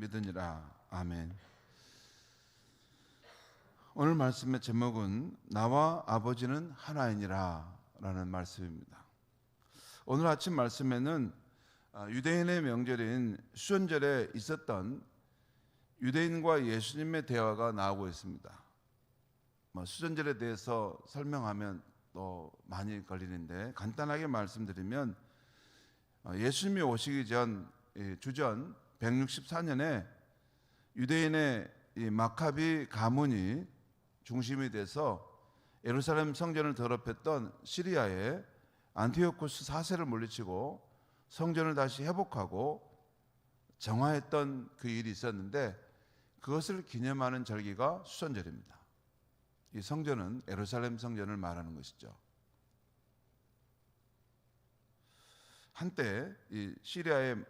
믿으니라. 아멘. 오늘 말씀의 제목은 나와 아버지는 하나이니라 라는 말씀입니다. 오늘 아침 말씀에는 유대인의 명절인 수전절에 있었던 유대인과 예수님의 대화가 나오고 있습니다. 수전절에 대해서 설명하면 또 많이 걸리는데 간단하게 말씀드리면 예수님이 오시기 전 주전 164년에 유대인의 마카비 가문이 중심이 돼서 예루살렘 성전을 더럽혔던 시리아의 안티오쿠스 4세를 물리치고 성전을 다시 회복하고 정화했던 그 일이 있었는데 그것을 기념하는 절기가 수전절입니다. 이 성전은 예루살렘 성전을 말하는 것이죠. 한때 이 시리아의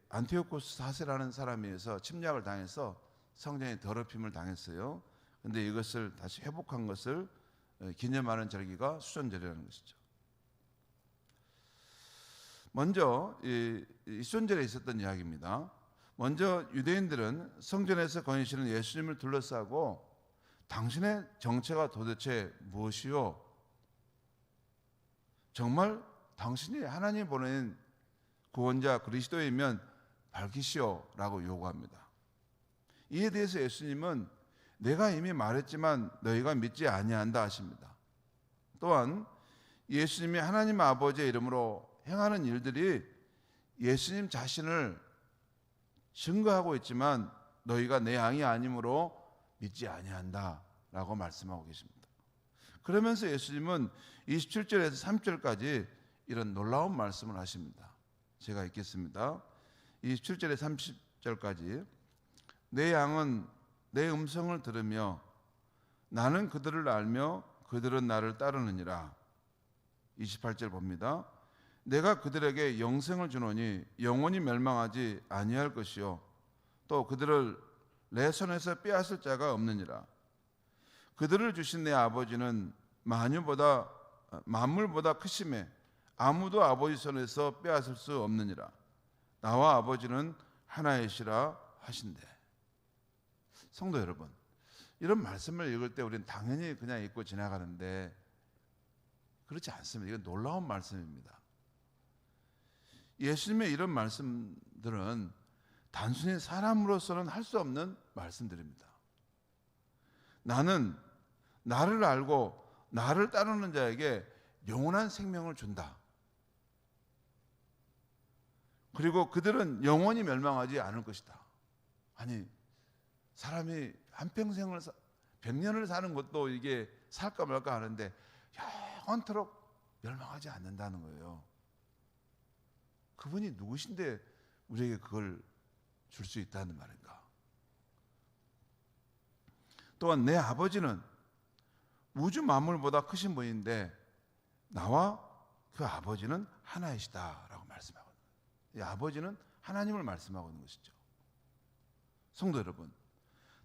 안티오쿠스 4세라는 사람에 의해서 침략을 당해서 성전이 더럽힘을 당했어요. 그런데 이것을 다시 회복한 것을 기념하는 절기가 수전절이라는 것이죠. 먼저 이 수전절에 있었던 이야기입니다. 먼저 유대인들은 성전에서 거니시는 예수님을 둘러싸고 당신의 정체가 도대체 무엇이요? 정말 당신이 하나님 보낸 구원자 그리스도이면 밝히시오 라고 요구합니다. 이에 대해서 예수님은 내가 이미 말했지만 너희가 믿지 아니한다 하십니다. 또한 예수님이 하나님 아버지의 이름으로 행하는 일들이 예수님 자신을 증거하고 있지만 너희가 내 양이 아니므로 믿지 아니한다 라고 말씀하고 계십니다. 그러면서 예수님은 27절에서 3절까지 이런 놀라운 말씀을 하십니다. 제가 읽겠습니다. 27절에 30절까지 내 양은 내 음성을 들으며 나는 그들을 알며 그들은 나를 따르느니라. 28절 봅니다. 내가 그들에게 영생을 주노니 영원히 멸망하지 아니할 것이요 또 그들을 내 손에서 빼앗을 자가 없느니라. 그들을 주신 내 아버지는 만물보다 크심에 아무도 아버지 손에서 빼앗을 수 없느니라. 나와 아버지는 하나이시라 하신대. 성도 여러분, 이런 말씀을 읽을 때 우리는 당연히 그냥 읽고 지나가는데 그렇지 않습니다. 이건 놀라운 말씀입니다. 예수님의 이런 말씀들은 단순히 사람으로서는 할 수 없는 말씀들입니다. 나는 나를 알고 나를 따르는 자에게 영원한 생명을 준다. 그리고 그들은 영원히 멸망하지 않을 것이다. 아니, 사람이 한평생을 100년을 사는 것도 이게 살까 말까 하는데 영원토록 멸망하지 않는다는 거예요. 그분이 누구신데 우리에게 그걸 줄 수 있다는 말인가? 또한 내 아버지는 우주 만물보다 크신 분인데 나와 그 아버지는 하나이시다라고 말씀하거든요. 이 아버지는 하나님을 말씀하고 있는 것이죠. 성도 여러분,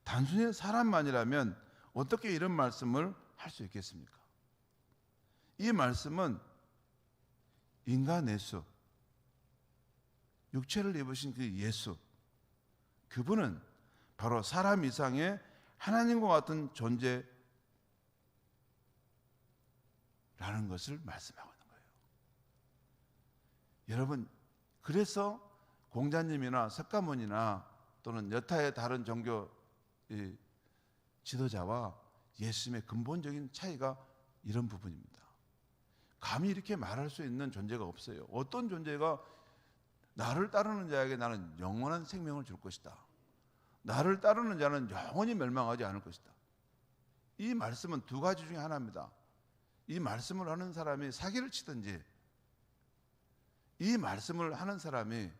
단순히 사람만이라면 어떻게 이런 말씀을 할 수 있겠습니까? 이 말씀은 인간 예수, 육체를 입으신 그 예수, 그분은 바로 사람 이상의 하나님과 같은 존재라는 것을 말씀하고 있는 거예요. 여러분, 그래서 공자님이나 석가모니나 또는 여타의 다른 종교 지도자와 예수님의 근본적인 차이가 이런 부분입니다. 감히 이렇게 말할 수 있는 존재가 없어요. 어떤 존재가 나를 따르는 자에게 나는 영원한 생명을 줄 것이다. 나를 따르는 자는 영원히 멸망하지 않을 것이다. 이 말씀은 두 가지 중에 하나입니다. 이 말씀을 하는 사람이 사기를 치든지 이 말씀을 하는 사람이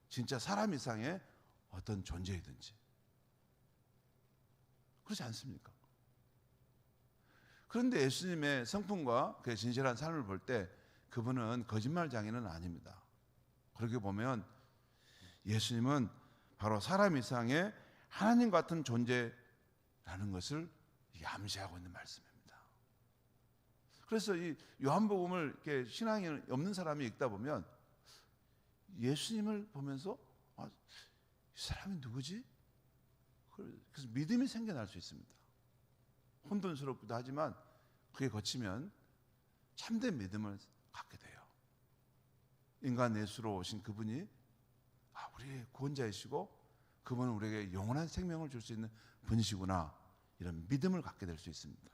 진짜 사람 이상의 어떤 존재이든지. 그렇지 않습니까? 그런데 예수님의 성품과 그의 진실한 삶을 볼 때 그분은 거짓말장인은 아닙니다. 그렇게 보면 예수님은 바로 사람 이상의 하나님 같은 존재라는 것을 암시하고 있는 말씀입니다. 그래서 이 요한복음을 이렇게 신앙이 없는 사람이 읽다 보면 예수님을 보면서 사람이 누구지? 그래서 믿음이 생겨날 수 있습니다. 혼돈스럽기도 하지만 그게 거치면 참된 믿음을 갖게 돼요. 인간 예수로 오신 그분이 우리의 구원자이시고 그분은 우리에게 영원한 생명을 줄 수 있는 분이시구나, 이런 믿음을 갖게 될 수 있습니다.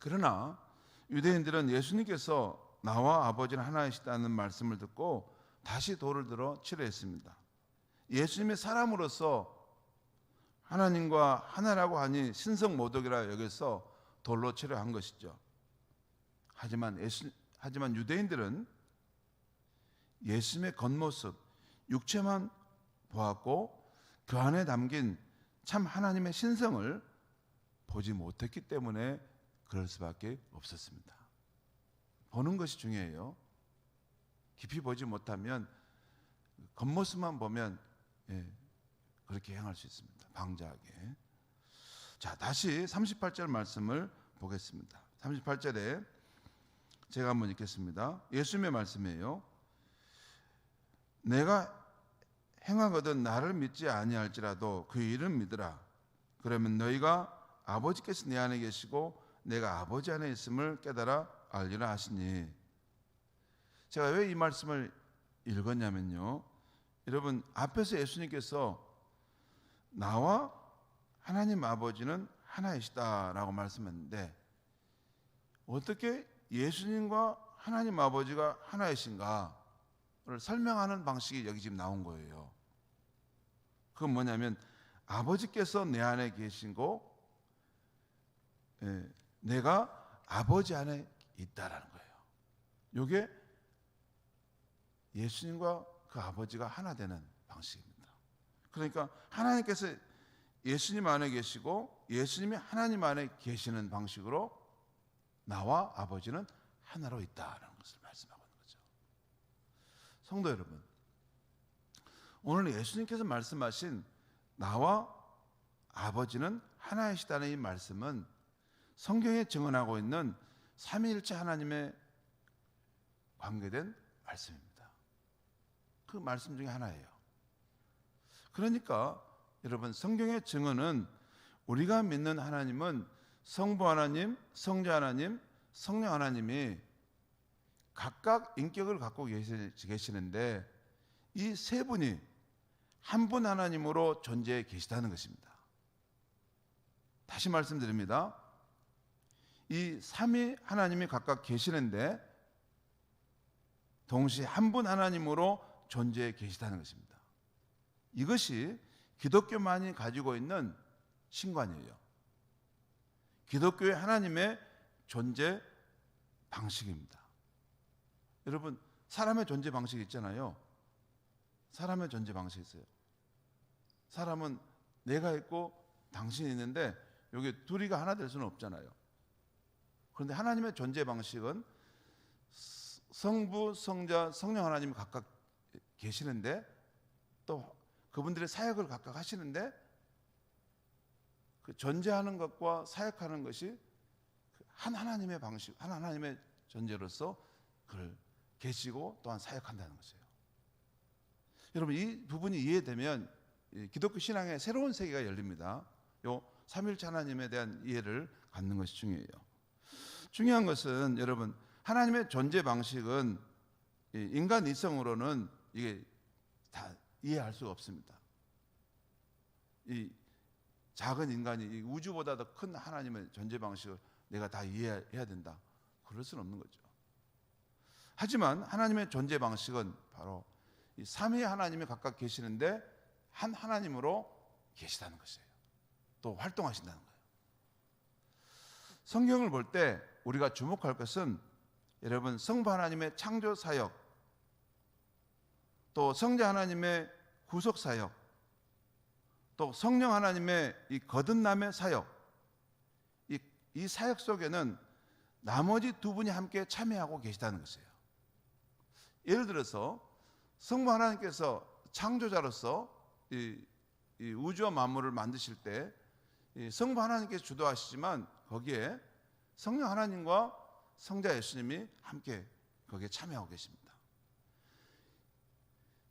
그러나 유대인들은 예수님께서 나와 아버지는 하나이시다는 말씀을 듣고 다시 돌을 들어 치려 했습니다. 예수님의 사람으로서 하나님과 하나라고 하니 신성모독이라 여겨서 돌로 치려 한 것이죠. 하지만 유대인들은 예수님의 겉모습, 육체만 보았고 그 안에 담긴 참 하나님의 신성을 보지 못했기 때문에 그럴 수밖에 없었습니다. 보는 것이 중요해요. 깊이 보지 못하면 겉모습만 보면 그렇게 행할 수 있습니다. 방자하게. 자, 다시 38절 말씀을 보겠습니다. 38절에 제가 한번 읽겠습니다. 예수님의 말씀이에요. 내가 행하거든 나를 믿지 아니할지라도 그 일은 믿으라. 그러면 너희가 아버지께서 내 안에 계시고 내가 아버지 안에 있음을 깨달아 알리라 하시니. 제가 왜 이 말씀을 읽었냐면요, 여러분, 앞에서 예수님께서 나와 하나님 아버지는 하나이시다라고 말씀했는데 어떻게 예수님과 하나님 아버지가 하나이신가를 설명하는 방식이 여기 지금 나온 거예요. 그건 뭐냐면 아버지께서 내 안에 계시고 내가 아버지 안에 있다라는 거예요. 이게 예수님과 그 아버지가 하나 되는 방식입니다. 그러니까 하나님께서 예수님 안에 계시고 예수님이 하나님 안에 계시는 방식으로 나와 아버지는 하나로 있다는 것을 말씀하고 있는 거죠. 성도 여러분, 오늘 예수님께서 말씀하신 나와 아버지는 하나이시다는 이 말씀은 성경에 증언하고 있는 삼위일체 하나님의 관계된 말씀입니다. 그 말씀 중에 하나예요. 그러니까 여러분, 성경의 증언은 우리가 믿는 하나님은 성부 하나님, 성자 하나님, 성령 하나님이 각각 인격을 갖고 계시는데 이 세 분이 한 분 하나님으로 존재해 계시다는 것입니다. 다시 말씀드립니다. 이 삼위 하나님이 각각 계시는데 동시에 한 분 하나님으로 존재해 계시다는 것입니다. 이것이 기독교만이 가지고 있는 신관이에요. 기독교의 하나님의 존재 방식입니다. 여러분, 사람의 존재 방식이 있잖아요. 사람의 존재 방식이 있어요. 사람은 내가 있고 당신이 있는데 여기 둘이가 하나 될 수는 없잖아요. 그런데 하나님의 존재 방식은 성부, 성자, 성령 하나님이 각각 계시는데 또 그분들의 사역을 각각 하시는데 그 존재하는 것과 사역하는 것이 한 하나님의 방식, 한 하나님의 존재로서 그를 계시고 또한 사역한다는 것이에요. 여러분, 이 부분이 이해되면 기독교 신앙의 새로운 세계가 열립니다. 요 삼위일체 하나님에 대한 이해를 갖는 것이 중요해요. 중요한 것은 여러분, 하나님의 존재 방식은 인간 이성으로는 이게 다 이해할 수가 없습니다. 이 작은 인간이 이 우주보다 더 큰 하나님의 존재 방식을 내가 다 이해해야 된다, 그럴 수는 없는 거죠. 하지만 하나님의 존재 방식은 바로 이 삼위 하나님이 각각 계시는데 한 하나님으로 계시다는 것이에요. 또 활동하신다는 거예요. 성경을 볼 때 우리가 주목할 것은 여러분, 성부 하나님의 창조 사역, 또 성자 하나님의 구속 사역, 또 성령 하나님의 이 거듭남의 사역, 이 사역 속에는 나머지 두 분이 함께 참여하고 계시다는 것이에요. 예를 들어서 성부 하나님께서 창조자로서 이 우주와 만물을 만드실 때 성부 하나님께서 주도하시지만 거기에 성령 하나님과 성자 예수님이 함께 거기에 참여하고 계십니다.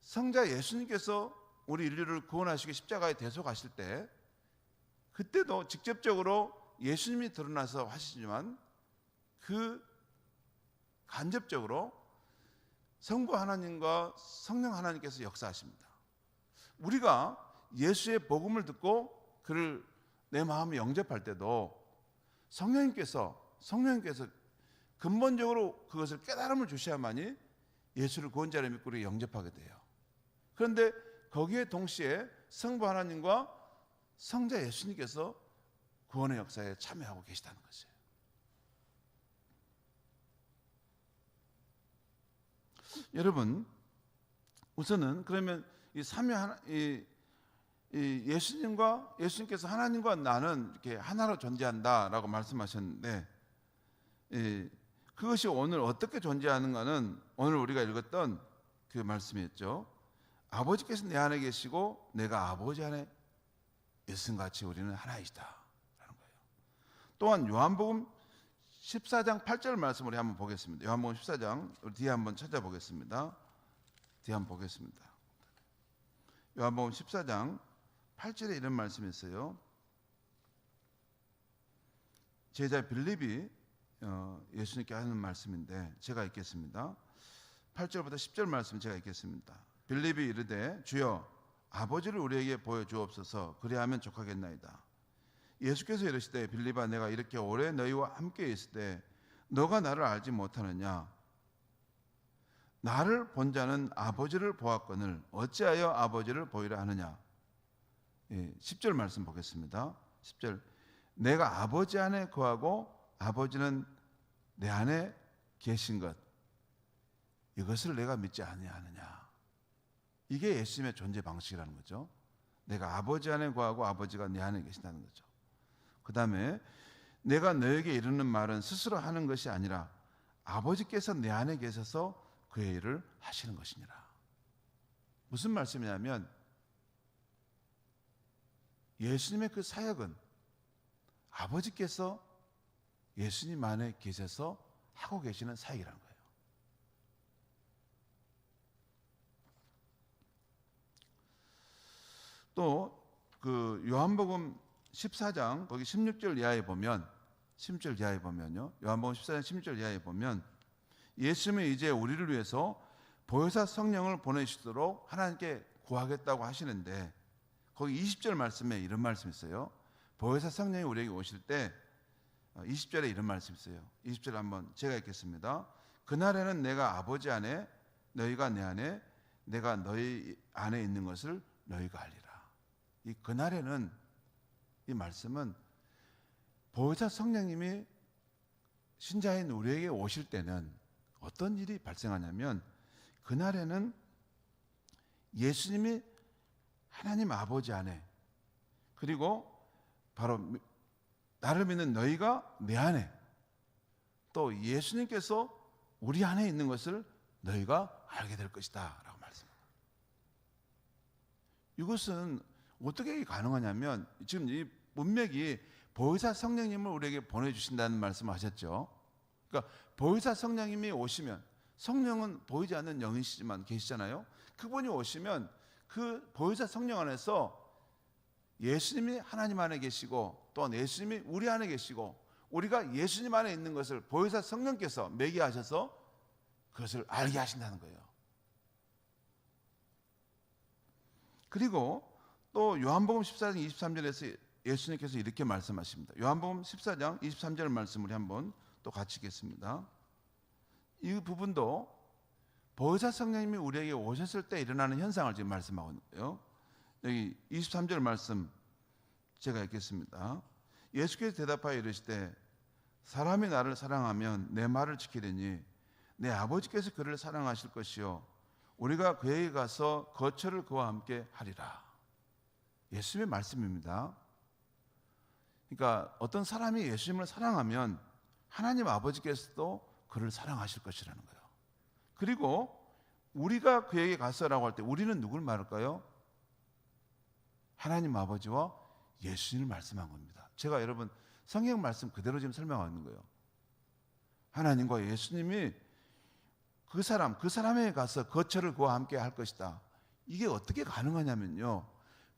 성자 예수님께서 우리 인류를 구원하시기 십자가에 대속하실 때 그때도 직접적으로 예수님이 드러나서 하시지만 그 간접적으로 성부 하나님과 성령 하나님께서 역사하십니다. 우리가 예수의 복음을 듣고 그를 내 마음에 영접할 때도 성령님께서 근본적으로 그것을 깨달음을 주셔야만이 예수를 구원자로 믿고 우리가 영접하게 돼요. 그런데 거기에 동시에 성부 하나님과 성자 예수님께서 구원의 역사에 참여하고 계시다는 것이에요. 여러분, 우선은 그러면 이 삼위 하나, 이 예수님께서 하나님과 나는 이렇게 하나로 존재한다라고 말씀하셨는데, 그것이 오늘 어떻게 존재하는가는 오늘 우리가 읽었던 그 말씀이었죠. 아버지께서 내 안에 계시고 내가 아버지 안에 있음 같이 우리는 하나이시다라는 거예요. 또한 요한복음 14장 8절 말씀 우리 한번 보겠습니다. 요한복음 14장 우리 뒤에 한번 찾아보겠습니다. 뒤에 한번 보겠습니다. 요한복음 14장 8절에 이런 말씀이 있어요. 제자 빌립이 예수님께 하는 말씀인데 제가 읽겠습니다. 8절부터 10절 말씀 제가 읽겠습니다. 빌립이 이르되 주여 아버지를 우리에게 보여주옵소서 그리하면 족하겠나이다. 예수께서 이르시되 빌립아 내가 이렇게 오래 너희와 함께 있을 때 너가 나를 알지 못하느냐. 나를 본 자는 아버지를 보았거늘 어찌하여 아버지를 보이라 하느냐. 10절 말씀 보겠습니다. 10절 내가 아버지 안에 거하고 아버지는 내 안에 계신 것 이것을 내가 믿지 아니하느냐. 이게 예수님의 존재 방식이라는 거죠. 내가 아버지 안에 거하고 아버지가 내 안에 계신다는 거죠. 그 다음에 내가 너에게 이르는 말은 스스로 하는 것이 아니라 아버지께서 내 안에 계셔서 그의 일을 하시는 것이니라. 무슨 말씀이냐면 예수님의 그 사역은 아버지께서 예수님 안에 계셔서 하고 계시는 사역이라는 거예요. 또 그 요한복음 14장 거기 16절 이하에 보면 16절 이하에 보면요. 요한복음 14장 16절 이하에 보면 예수님이 이제 우리를 위해서 보혜사 성령을 보내시도록 하나님께 구하겠다고 하시는데 거기 20절 말씀에 이런 말씀이 있어요. 보혜사 성령이 우리에게 오실 때 20절에 이런 말씀이 있어요. 20절 한번 제가 읽겠습니다. 그날에는 내가 아버지 안에 너희가 내 안에 내가 너희 안에 있는 것을 너희가 알리라. 이 그날에는 이 말씀은 보혜사 성령님이 신자인 우리에게 오실 때는 어떤 일이 발생하냐면 그날에는 예수님이 하나님 아버지 안에 그리고 바로 나를 믿는 너희가 내 안에 또 예수님께서 우리 안에 있는 것을 너희가 알게 될 것이다 라고 말씀합니다. 이것은 어떻게 가능하냐면 지금 이 문맥이 보혜사 성령님을 우리에게 보내주신다는 말씀을 하셨죠. 그러니까 보혜사 성령님이 오시면 성령은 보이지 않는 영이시지만 계시잖아요. 그분이 오시면 그 보혜사 성령 안에서 예수님이 하나님 안에 계시고 또한 예수님이 우리 안에 계시고 우리가 예수님 안에 있는 것을 보혜사 성령께서 매개하셔서 그것을 알게 하신다는 거예요. 그리고 또 요한복음 14장 23절에서 예수님께서 이렇게 말씀하십니다. 요한복음 14장 23절 말씀 우리 한번 또 같이 읽겠습니다. 이 부분도 보혜사 성령님이 우리에게 오셨을 때 일어나는 현상을 지금 말씀하고 있는 거예요. 여기 23절 말씀 제가 읽겠습니다. 예수께서 대답하여 이르시되 사람이 나를 사랑하면 내 말을 지키리니 내 아버지께서 그를 사랑하실 것이요 우리가 그에게 가서 거처를 그와 함께 하리라. 예수님의 말씀입니다. 그러니까 어떤 사람이 예수님을 사랑하면 하나님 아버지께서도 그를 사랑하실 것이라는 거예요. 그리고 우리가 그에게 가서라고 할 때 우리는 누굴 말할까요? 하나님 아버지와 예수님을 말씀한 겁니다. 제가 여러분 성경 말씀 그대로 지금 설명하는 거예요. 하나님과 예수님이 그 사람에게 가서 거처를 그와 함께 할 것이다. 이게 어떻게 가능하냐면요,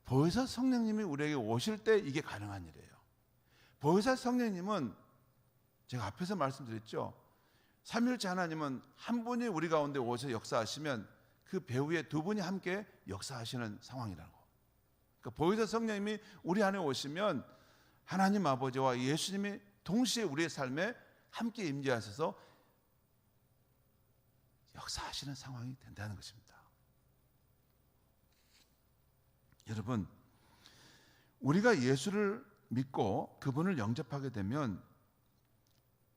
보혜사 성령님이 우리에게 오실 때 이게 가능한 일이에요. 보혜사 성령님은 제가 앞에서 말씀드렸죠, 삼위일체 하나님은 한 분이 우리 가운데 오셔서 역사하시면 그 배후에 두 분이 함께 역사하시는 상황이라는 거. 그러니까 보혜사 성령님이 우리 안에 오시면 하나님 아버지와 예수님이 동시에 우리의 삶에 함께 임재하셔서 역사하시는 상황이 된다는 것입니다. 여러분, 우리가 예수를 믿고 그분을 영접하게 되면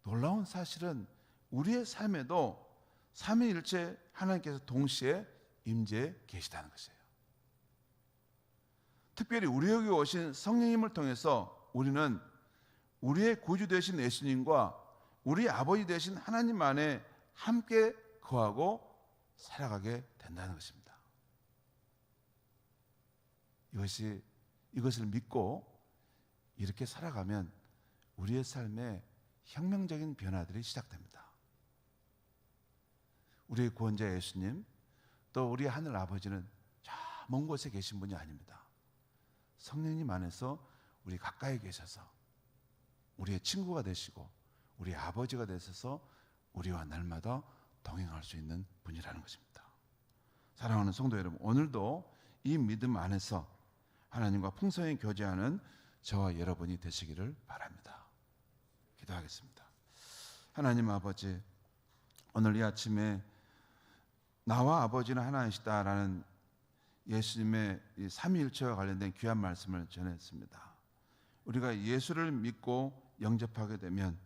놀라운 사실은 우리의 삶에도 삼위일체 하나님께서 동시에 임재해 계시다는 것이에요. 특별히 우리에게 오신 성령님을 통해서 우리는 우리의 구주 되신 예수님과 우리 아버지 되신 하나님 안에 함께 거하고 살아가게 된다는 것입니다. 이것을 믿고 이렇게 살아가면 우리의 삶에 혁명적인 변화들이 시작됩니다. 우리의 구원자 예수님, 또 우리 하늘 아버지는 저 먼 곳에 계신 분이 아닙니다. 성령님 안에서 우리 가까이 계셔서 우리의 친구가 되시고 우리의 아버지가 되셔서 우리와 날마다 동행할 수 있는 분이라는 것입니다. 사랑하는 성도 여러분, 오늘도 이 믿음 안에서 하나님과 풍성히 교제하는 저와 여러분이 되시기를 바랍니다. 기도하겠습니다. 하나님 아버지, 오늘 이 아침에 나와 아버지는 하나이시다라는 예수님의 이 삼위일체와 관련된 귀한 말씀을 전했습니다. 우리가 예수를 믿고 영접하게 되면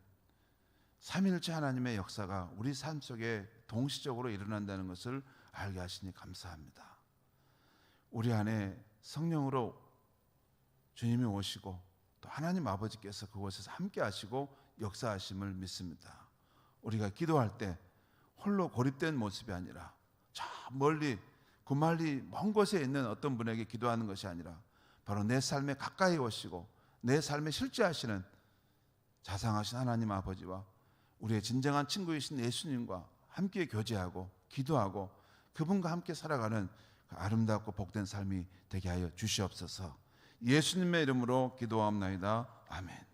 삼위일체 하나님의 역사가 우리 삶 속에 동시적으로 일어난다는 것을 알게 하시니 감사합니다. 우리 안에 성령으로 주님이 오시고 또 하나님 아버지께서 그곳에서 함께 하시고 역사하심을 믿습니다. 우리가 기도할 때 홀로 고립된 모습이 아니라 저 멀리 구말리 먼 곳에 있는 어떤 분에게 기도하는 것이 아니라 바로 내 삶에 가까이 오시고 내 삶에 실제하시는 자상하신 하나님 아버지와 우리의 진정한 친구이신 예수님과 함께 교제하고 기도하고 그분과 함께 살아가는 아름답고 복된 삶이 되게 하여 주시옵소서. 예수님의 이름으로 기도하옵나이다. 아멘.